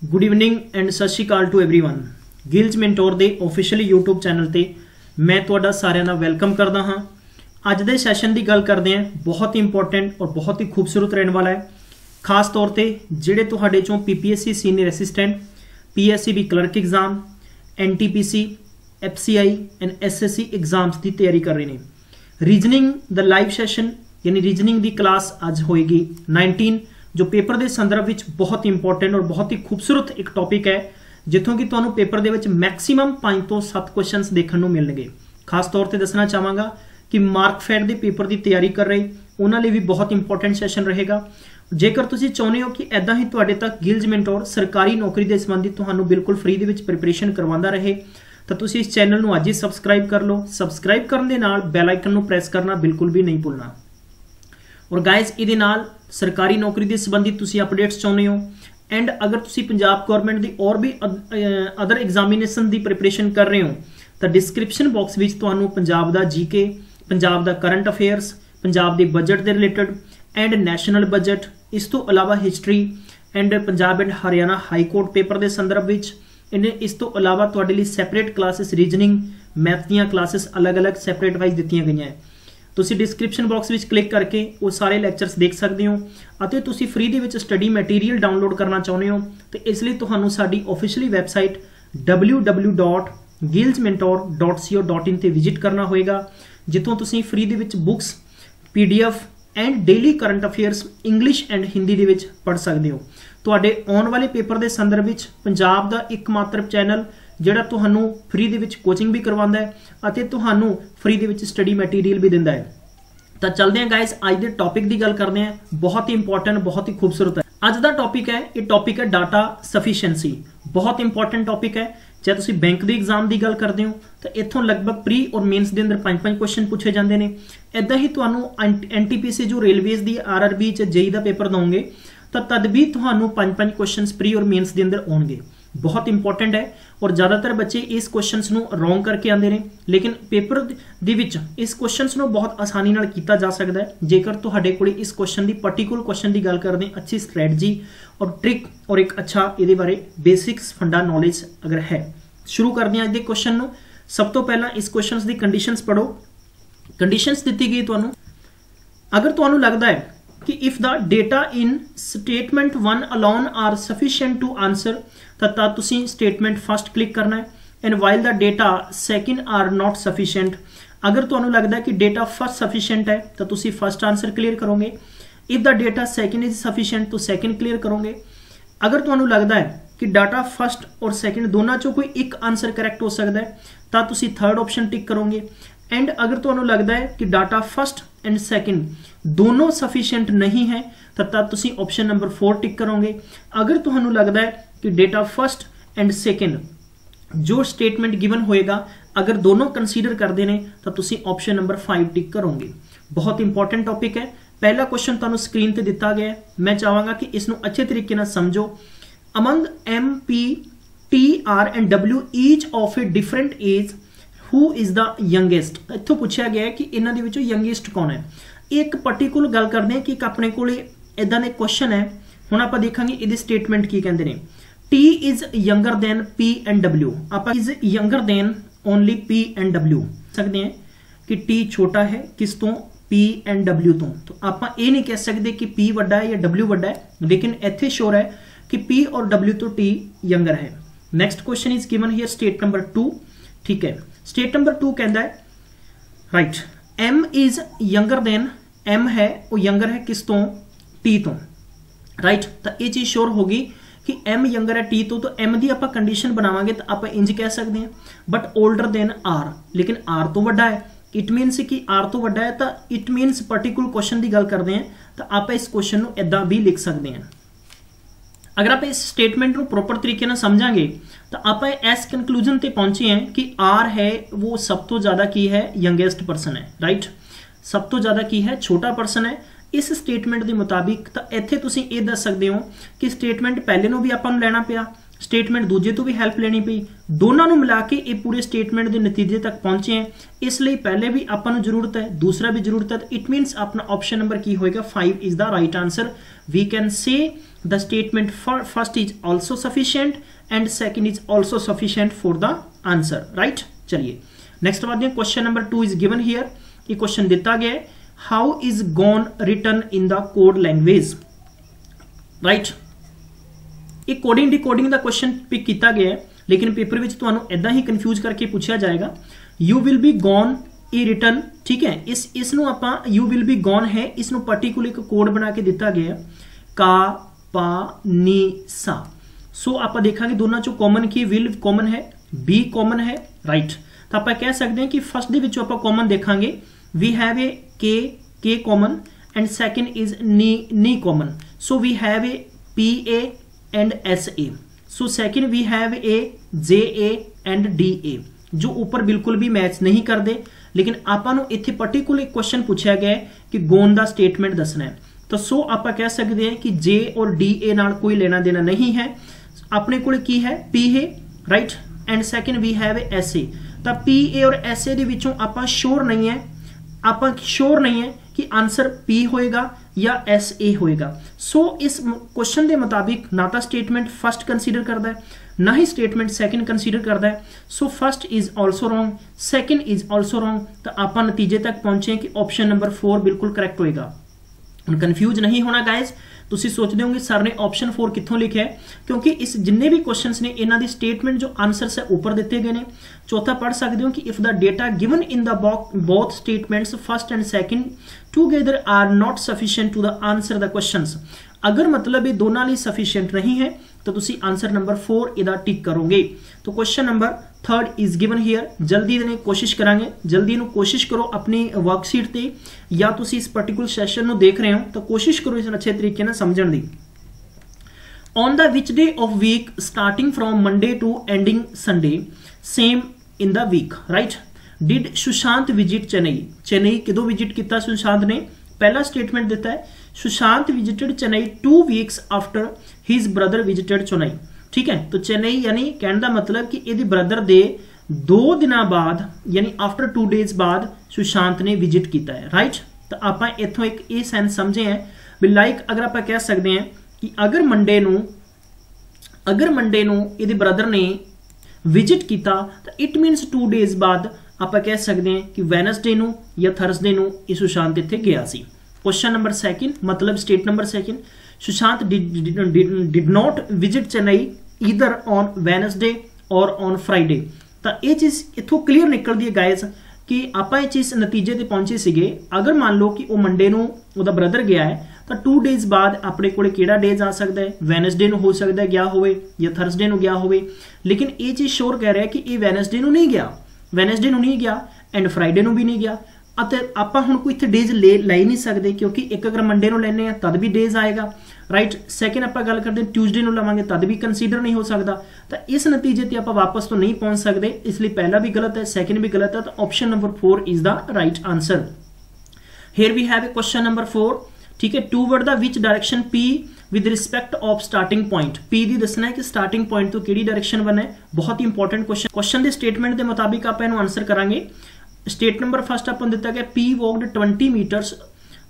Good evening and सत श्री अकाल टू एवरीवन। गिल्ज मेंटोर दे ऑफिशियल यूट्यूब चैनल ते मैं तुहाडा सारिਆਂ ਦਾ ਵੈਲਕਮ करदा हाँ। अज दे सैशन की गल करते हैं, बहुत ही इंपॉर्टेंट और बहुत ही खूबसूरत रहने वाला है। खास तौर पर जिहड़े तुहाडे चों PPSC senior assistant, PSCB clerk exam, NTPC, FCI and SSC exams की तैयारी कर रहे हैं। रीजनिंग द लाइव सैशन यानी रीजनिंग की क्लास अज होएगी 19, जो पेपर के संदर्भ में बहुत ही इंपॉर्टेंट और बहुत ही खूबसूरत एक टॉपिक है, जिथों कि तुहानूं पेपर दे विच मैक्सीमम 5 तो 7 क्वेश्चन देखने को मिलणगे। खास तौर पर दसना चाहांगा कि मार्कफेड के पेपर की तैयारी कर रहे उन्होंने लिए भी बहुत इंपॉर्टेंट सैशन रहेगा। जेकर तुसीं चाहुंदे हो कि ऐदां ही तुहाडे तक गिल्ज मेंटोर सरकारी नौकरी के संबंधी तुहानूं बिल्कुल फ्री दे विच प्रिपरेशन करवांदा रहे, तो तुसीं इस चैनल नूं अज ही सबसक्राइब कर लो। सबसक्राइब करने दे नाल बैल आइकन नूं प्रेस करना बिल्कुल भी नहीं भुलना। और गाइज इहदे नाल सरकारी नौकरी के संबंधी तुसीं अपडेट्स चाहुंदे हो एंड अगर तुसीं पंजाब गौरमेंट की और भी अदर एग्जामिनेशन की प्रिपरेशन कर रहे हो तो डिस्क्रिप्शन बॉक्स में तुहानूं पंजाब दा GK, पंजाब दा करंट अफेयर्स, पंजाब के बजट के रिलेटेड एंड नैशनल बजट, इस तो अलावा history and Punjab and Haryana high court paper के संदर्भ में इन्हें, इस तो अलावा तुहाडे लई सैपरेट क्लासेस रीजनिंग मैथ दी क्लासेस अलग अलग सैपरेट वाइज दित्तियां गईयां है। तुसीं डिस्क्रिप्शन बॉक्स में क्लिक करके वो सारे लैक्चरस देख सकते हो। अते तुसीं फ्री दे विच स्टडी मैटीरियल डाउनलोड करना चाहुंदे हो तो इसलिए तुहानूं साडी ऑफिशियली वैबसाइट www.gilsmentor.co.in ते विजिट करना होएगा, जिथों तुसीं फ्री दे विच books, PDF and daily current affairs English and Hindi दे विच पढ़ सकते हो। तुहाडे आउण वाले पेपर के संदर्भ में पंजाब दा एकमात्र चैनल जिहड़ा तुहानूं फ्री दे विच कोचिंग भी करवांदा है अते तुहानूं फ्री दे विच स्टडी मैटीरियल भी दिंदा है। तो चलते हैं गाइज अज दे टॉपिक की गल करते हैं, बहुत ही इंपॉर्टेंट बहुत ही खूबसूरत है। अज का टॉपिक है, ये टॉपिक है डाटा सफिशिएंसी। बहुत इंपॉर्टेंट टॉपिक है। जे तुसीं बैंक के एग्जाम की गल करते हो तो इत्थों लगभग प्री और मेन्स के अंदर 5-5 क्वेश्चन पूछे जाते हैं। इदा ही तुहानूं NTPC जो रेलवेज की RRB JEE का पेपर दोगे तो तद भी तुहानूं 5-5 क्वेश्चन प्री और मेन्स के अंदर आउणगे। बहुत इंपॉर्टेंट है और ज़्यादातर बच्चे इस क्वेश्चन नूं रॉन्ग करके आते हैं, लेकिन पेपर दे विच इस क्वेश्चन नूं बहुत आसानी नाल कीता जा सकता है जेकर तुहाडे कोल इस क्वेश्चन की पर्टिकुलर क्वेश्चन की गल करते हैं, अच्छी स्ट्रैटजी और ट्रिक और एक अच्छा ये बारे बेसिक्स फंडा नॉलेज अगर है। शुरू करते हैं अज के क्वेश्चन नूं। सब तो पहला इस क्वेश्चन की कंडीशनस पढ़ो। कंडीशनस दी गई तुहानूं, अगर तुहानूं लगता है कि if the data in statement 1 alone are sufficient to answer तो तुसीं स्टेटमेंट फर्स्ट क्लिक करना है and while the data second are not sufficient. अगर तुहानूं लगता है कि डेटा फर्स्ट सफिशिएंट है तो तुसीं फर्स्ट आंसर क्लीयर करोगे। If the data second is sufficient तो सैकेंड क्लीयर करोगे। अगर तुहानूं लगता है कि डाटा फर्स्ट और सैकेंड दोनों चों कोई एक आंसर करैक्ट हो सकता है तो तुसीं थर्ड ऑप्शन टिक करोगे। एंड अगर तुहानूं लगता है कि डाटा फर्स्ट एंड सैकेंड दोनों सफिशिएंट नहीं है तो तुसीं ऑप्शन नंबर 4 टिक करोगे। अगर तुहानूं लगता है कि डेटा फर्स्ट एंड सैकेंड जो स्टेटमेंट गिवन होएगा अगर दोनों कंसीडर करते हैं तो तुसीं ऑप्शन नंबर 5 टिक करोगे। बहुत इंपॉर्टेंट टॉपिक है। पहला क्वेश्चन तुहानूं स्क्रीन पर दिता गया है, मैं चाहांगा कि इसनूं अच्छे तरीके नाल समझो। Among MP, T, R and W each of a different age who is the youngest. इत्थों पूछा गया है कि इन्हां दे विचों यंगेस्ट कौन है। एक पर्टिकुलर गल करते हैं कि अपने को इदां दे क्वेश्चन है। हुण आपां देखांगे इहदी स्टेटमेंट की कहंदे ने। T is younger than P and W। आपां is younger than only P and W सकते हैं कि T छोटा है किस तो P एंड W तो आपां ये नहीं कह सकते कि P वड्डा है या W वड्डा है, लेकिन इत्थे श्योर है कि P और W तो T यंगर है। Next question is given here state number 2। ठीक है, स्टेट नंबर 2 कहता है right M is younger than, M है वो यंगर है किस तो T तो राइट। तो ये चीज श्योर होगी कि M यंगर है T तो M की आप कंडीशन बनावांगे तो आप इंज कह सकते हैं बट ओल्डर देन R, लेकिन R तो वड्डा है। इट मीनस कि R तो वड्डा है तो इट मीनस पर्टिकुलर क्वेश्चन की गल करते हैं तो आप इस क्वेश्चन को इदा भी लिख सकते हैं। अगर आप इस स्टेटमेंट को प्रॉपर तरीके से समझांगे तो आप इस कंक्लूजन पे पहुंचे हैं कि R है वो सब तो ज़्यादा की है यंगेस्ट पर्सन है राइट। सब तो ज़्यादा की है छोटा पर्सन है इस स्टेटमेंट के मुताबिक तो इत्थे तुसीं ये दस सकते हो कि स्टेटमेंट पहले नूं भी आपां नूं लैना पिया, स्टेटमेंट दूजे तो भी हैल्प लेनी पई, दोनों नूं मिला के ये पूरे स्टेटमेंट के नतीजे तक पहुंचे हैं, इसलिए पहले भी आपां नूं जरूरत है, दूसरा भी जरूरत है। तो इट मीनस अपना ऑप्शन नंबर की होएगा 5 is the right answer. We can say the statement first is also sufficient and second is also sufficient for the answer, right. चलिए नेक्स्ट बात है, question number 2 is given here. ये question दिता गया है, how is gone written in the code language, right. ये coding decoding का question pick किया गया है, लेकिन पेपर में तुहानू इदां ही कन्फ्यूज करके पूछा जाएगा। You will be gone E written, ठीक है, इसनू आपां यू विल बी गॉन है, इसनू पर्टिकुलर एक कोड बना के दिता गया का पा नी सा। सो आपां देखांगे दोनों चों कॉमन की, विल कॉमन है, बी कॉमन है, राइट। तो आपां कह सकते हैं कि फर्स्ट दे विचों आपां कॉमन देखांगे, we have A K common and second is नी common. So we have A P A and S A. So second we have A J A and D A, जो ऊपर बिल्कुल भी मैच नहीं करते, लेकिन आपां नूं इत्थे पर्टिकुलर क्वेश्चन पूछा गया है कि गोन दा स्टेटमेंट दसना है। तो सो आपां कह सकते हैं कि जे और डी ए नाल कोई लेना देना नहीं है, अपने कोल की है पी है, right, and second we have S A. तो पी ए और एस ए दे विचों आपां श्योर नहीं है, आपां श्योर नहीं है कि आंसर पी होएगा या एस ए होएगा। सो इस क्वेश्चन के मुताबिक ना तो स्टेटमेंट फर्स्ट कंसीडर करता है, ना ही स्टेटमेंट सेकंड कंसीडर करता है। So first is also wrong, second is also wrong. तो आप नतीजे तक पहुंचे कि ऑप्शन नंबर 4 बिल्कुल करैक्ट होएगा। कन्फ्यूज नहीं होना गाइज, तुसी सोचते होंगे सर ने ऑप्शन 4 कित्थों लिखा है, क्योंकि इस जिन्ने भी क्वेश्चंस ने इन्हां दी स्टेटमेंट जो आंसर्स है ऊपर दिते गए ने। चौथा पढ़ सकते हो कि if the data given in the both statements first and second together are not sufficient to the answer the questions, अगर मतलब ये दोनों लिए सफिशिएंट नहीं है तो तुसी आंसर नंबर 4 इदा टिक करोगे। तो question number 3 is given here. जल्दी ने कोशिश करांगे, जल्दी नु कोशिश करो अपनी वर्कशीट ते या तुसी इस पर्टिकुलर सैशन नु देख रहे हो तो कोशिश करो इस अच्छे तरीके नाल समझण दी। On the which day of week starting from Monday to ending Sunday same in the week, right, did Sushant visit Chennai. Chennai किदों विजिट किया सुशांत ने? पहला स्टेटमेंट दिता है Sushant visited Chennai 2 weeks after his brother visited Chennai, ठीक है। तो चेन्नई यानी कहने का मतलब कि यदि ब्रदर दे 2 दिन बाद यानी आफ्टर 2 डेज बाद सुशांत ने विजिट किया है, राइट। तो आप इथों एक ये सेंस समझे हैं भी लाइक अगर आप कह सकते हैं कि अगर मंडे नूं यदि ब्रदर ने विजिट किया तो इट मीनस 2 डेज बाद आप कह सकते हैं कि वैनसडे नूं या थर्सडे नूं ये सुशांत इत्थे गया सी। क्वेश्चन नंबर 2 मतलब state number 2 Sushant did not visit Chennai either on Wednesday और ऑन फ्राइडे। तो ये चीज़ इत्थों क्लीयर निकलती है गाइज कि आप ये चीज़ नतीजे ते पहुंचे सीगे। अगर मान लो कि वो मंडे नूं उहदा ब्रदर गया है तो 2 डेज बाद अपने कोले केड़ा डेज आ सकता है, वैनसडे नूं हो सकता है गया होवे या थर्सडे नूं गया होवे, लेकिन ये चीज़ श्योर कह रहा है कि ये वैनसडे नूं नहीं गया, वैनसडे नूं नहीं गया एंड फ्राइडे नूं भी नहीं गया। आप हुण कोई इत्थे डेज ले नहीं सकते क्योंकि एक अगर मंडे नूं लैने तद भी डेज आएगा, राइट। सैकेंड आप गल करते ट्यूसडे नूं लवांगे तद भी कंसीडर नहीं हो सकता। तो इस नतीजे ते आप वापस तो नहीं पहुंच सकते, इसलिए पहला भी गलत है, सैकेंड भी गलत है। तो option number 4 is the right answer. Here we have a question number 4, ठीक है। Toward the which direction P with respect of starting point, P दी दसना है कि स्टार्टिंग पॉइंट तो किहड़ी डायरेक्शन बने। बहुत ही इंपॉर्टेंट क्वेश्चन के स्टेटमेंट के मुताबिक आप इहनूं आंसर करांगे। स्टेट नंबर फर्स्ट अपन दिता गया P walked 20 metres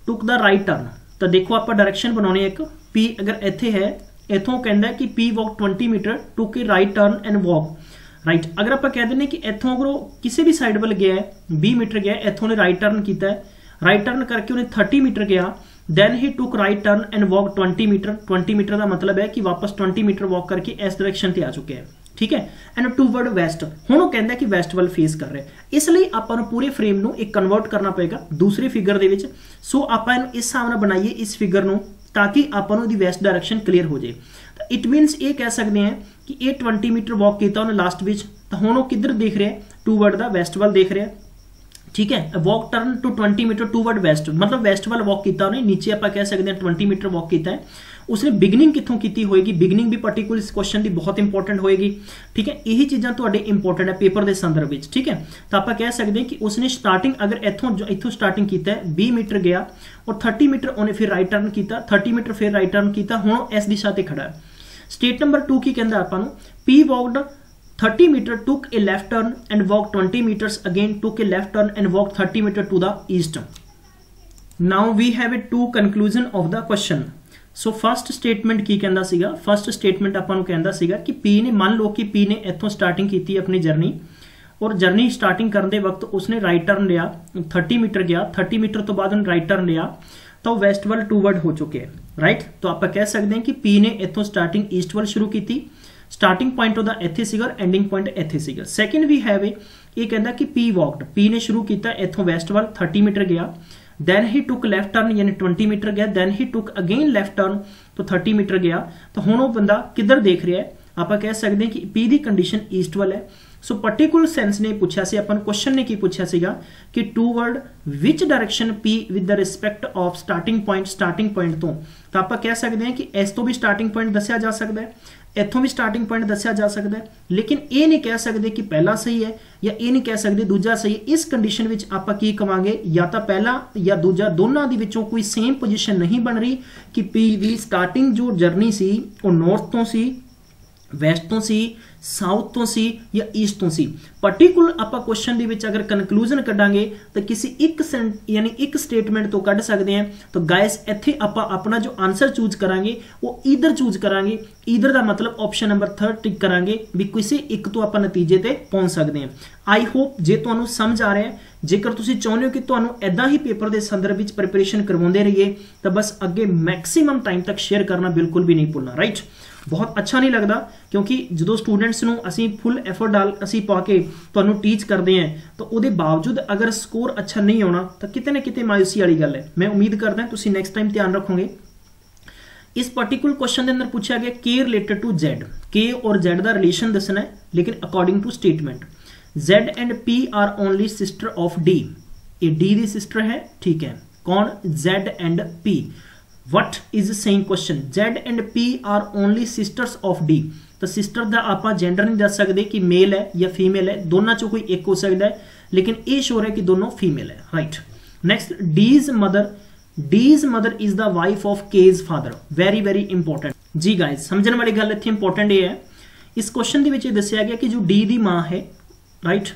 took the right turn. तो देखो आप डायरेक्शन बनाने एक पी अगर इत्थे है, इथों कहता है कि P walk 20 meter took a right turn and walk, right. अगर आप कह दें कि इथों अगर किसी भी साइड वाल गया है 20 मीटर गया, इथों ने राइट टर्न किया है, राइट टर्न करके उन्हें 30 मीटर गया, then he took right turn and walk 20 meter. 20 meter का मतलब है कि वापस 20 मीटर वॉक करके इस डायरेक्शन से आ चुके हैं, ठीक है। एंड टूवर्ड वैस्ट, हुण वो कहता है कि वैस्ट वाल फेस कर रहे हैं, इसलिए आपां पूरे फ्रेम नूं एक कन्वर्ट करना पेगा दूसरे फिगर दे विच। सो आपां इस हिसाब नाल बनाइए इस फिगर नूं ताकि आपां नूं दी वैस्ट डायरेक्शन क्लीयर हो जाए। तो इट मीनस ये कह सकते हैं कि ये 20 मीटर वॉक किया उन्हें लास्ट विच, तो हुण वो किधर देख रहे हैं? टूवर्ड द वैस्ट वाल देख रहे हैं, ठीक है। Walk turn to 20 meter toward west, मतलब वैस्ट वाल वॉक किया उन्हें, नीचे आप कह सकते हैं 20 मीटर वॉक किया है, उसने बिगनिंग कित्थों कीती होएगी, बिगनिंग भी पार्टिकुलर इस क्वेश्चन की बहुत इंपॉर्टेंट होएगी। ठीक है, यही चीज़ां तुहाडे इंपॉर्टेंट है पेपर के संदर्भ में। ठीक है, तो आप कह सकते हैं कि उसने स्टार्टिंग अगर इत्थों स्टार्टिंग किया है 20 मीटर गया और 30 मीटर उन्हें फिर राइट टर्न किया, 30 मीटर फिर राइट टर्न किया, हुण इस दिशा ते खड़ा है। स्टेट नंबर 2 की कहंदा आपां नूं, P walked 30 meter, took a left turn and walk 20 meters, again took a left turn and walk 30 meter to the east. Now we have a to conclusion of the question. So first statement की कहंदा सीगा, first statement आपां नूं कहंदा सीगा कि P ने, मान लो कि पी ने इत्थों स्टार्टिंग की अपनी जर्नी, और जर्नी स्टार्टिंग करने के वक्त उसने राइट टर्न लिया, 30 मीटर गया, 30 मीटर तो बाद उन्हें राइट टर्न लिया, तो वैस्ट वाल टूवर्ड हो चुके हैं। राइट, तो आप कह सकते हैं कि पी ने इत्थों स्टार्टिंग ईस्ट वाल शुरू की, स्टार्टिंग पॉइंट ਉਹਦਾ ਇੱਥੇ ਸੀਗਾ, एंडिंग पॉइंट ਇੱਥੇ ਸੀਗਾ। सैकेंड भी है वे, ये कहता कि पी वॉकड, पी ने शुरू किया इत्थों वैस्ट वाल 30 मीटर गया, दैन ही टुक लैफ्ट टर्न यानी 20 मीटर गया, दैन ही टुक अगेन लैफ्ट टर्न तो 30 मीटर गया। तो हुण वो बंदा किधर देख रहा है, आप कह सकते हैं कि पी की कंडीशन ईस्ट वाल है। सो पर्टिकुलर सेंस ने पूछा सी, अपन क्वेश्चन ने की पूछा सीगा कि toward which direction P with the respect of starting point तो आप कह सकते हैं कि इस तो भी स्टार्टिंग पॉइंट दसिया जा सकता है, इत्थों भी स्टार्टिंग पॉइंट दसिया जा सकता है, लेकिन ये नहीं कह सकते कि पहला सही है या ये नहीं कह सकते दूजा सही है। इस कंडीशन विच आपां की कवांगे, या तो पहला या दूजा, दोनों दी विचों कोई सेम पोजीशन नहीं बन रही कि पी दी स्टार्टिंग जो जर्नी सी वो नॉर्थ तो सी, वैस्ट तो सी, साउथ तो सी या ईस्ट तो सी। पर्टिकुलर आप क्वेश्चन के अगर कंक्लूजन कढ़ांगे तो किसी एक यानी एक स्टेटमेंट तो कढ़ सकते हैं। तो गाइस इत्थे आप अपना जो आंसर चूज करांगे वो ईदर चूज करांगे, ईदर का मतलब ऑप्शन नंबर 3 टिक करांगे भी किसी एक तो आप नतीजे ते पहुंच सकते हैं। आई होप जे तुहानू समझ आ रहा है, जेकर तुसी चाहुंदे हो कि तुहानू इदां ही पेपर के संदर्भ में प्रिपरेशन करवाते रहिए तो बस अगे मैक्सीमम टाइम तक शेयर करना बिल्कुल भी नहीं भूलना। राइट, बहुत अच्छा नहीं लगता क्योंकि जो स्टूडेंट्स नू असी फुल एफर्ट डाल असी पा के तुहानू टीच करते हैं तो उसके बावजूद अगर स्कोर अच्छा नहीं आना तो किते ना किते मायूसी वाली गल है। मैं उम्मीद करदा तुसी नेक्स्ट टाइम ध्यान रखोगे। इस पर्टिकुलर क्वेश्चन के अंदर पूछा गया के रिलेटेड टू जेड, के और जेड का रिलेशन दसना है, लेकिन according to statement Z and P are only sister of D. ये डी दी सिस्टर है, ठीक है, कौन, Z and P. What is saying question, Z and P are only sisters of D. तो सिस्टर का आप जेंडर नहीं दस सकते कि मेल है या फीमेल है, दोनों चो कोई एक हो सकता है, लेकिन ये श्योर है कि दोनों फीमेल है। Right, next D's mother is the wife of K's father. Very very important जी गाइज, समझने वाली गल इतनी इंपॉर्टेंट ये है, इस क्वेश्चन के दसिया गया कि जो डी की मां है, राइट,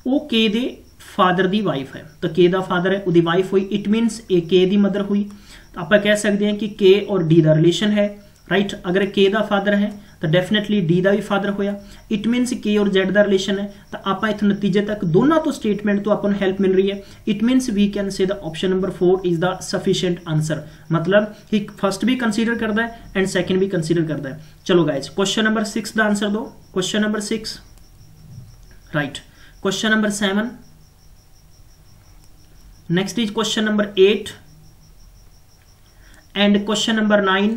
वो के दे फादर की वाइफ है। तो के दा फादर है, उसकी वाइफ हुई, इट मीनस ए के दी मदर हुई। तो आप कह सकते हैं कि के और डी का रिलेशन है। राइट, अगर के दा फादर है तो डेफिनेटली डी का भी फादर होया, इट मीनस के और जेड का रिलेशन है। तो आप इस नतीजे तक दोनों तो स्टेटमेंट तो अपन हेल्प मिल रही है। It means we can say the option number 4 is the sufficient answer, मतलब कि फर्स्ट भी कंसीडर करता है एंड सेकंड भी कंसीडर करता है। चलो गाइज, क्वेश्चन नंबर 6 का आंसर दो। Question number 6, right, question number 7, next is question number 8 and question number 9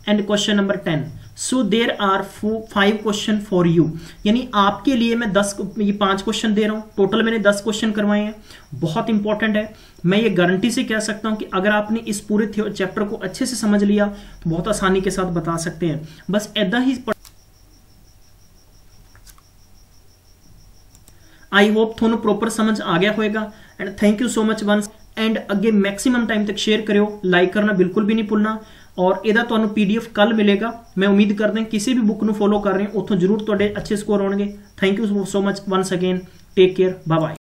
and question number 10. So there are 5 question for you, यानी आपके लिए मैं 5 क्वेश्चन दे रहा हूं, टोटल मैंने 10 क्वेश्चन करवाए हैं। बहुत इंपॉर्टेंट है, मैं ये गारंटी से कह सकता हूं कि अगर आपने इस पूरे चैप्टर को अच्छे से समझ लिया तो बहुत आसानी के साथ बता सकते हैं। बस ऐदा ही आई होप थोनू प्रॉपर समझ आ गया होगा and thank you so much once and again maximum time तक शेयर करो, लाइक करना बिल्कुल भी नहीं भूलना। और यदा तुहानू PDF कल मिलेगा। मैं उम्मीद करदा किसी भी बुक नू फॉलो कर रहे हो उतों जरूर तुहाडे अच्छे स्कोर आउणगे। Thank you so much once again, take care, bye bye.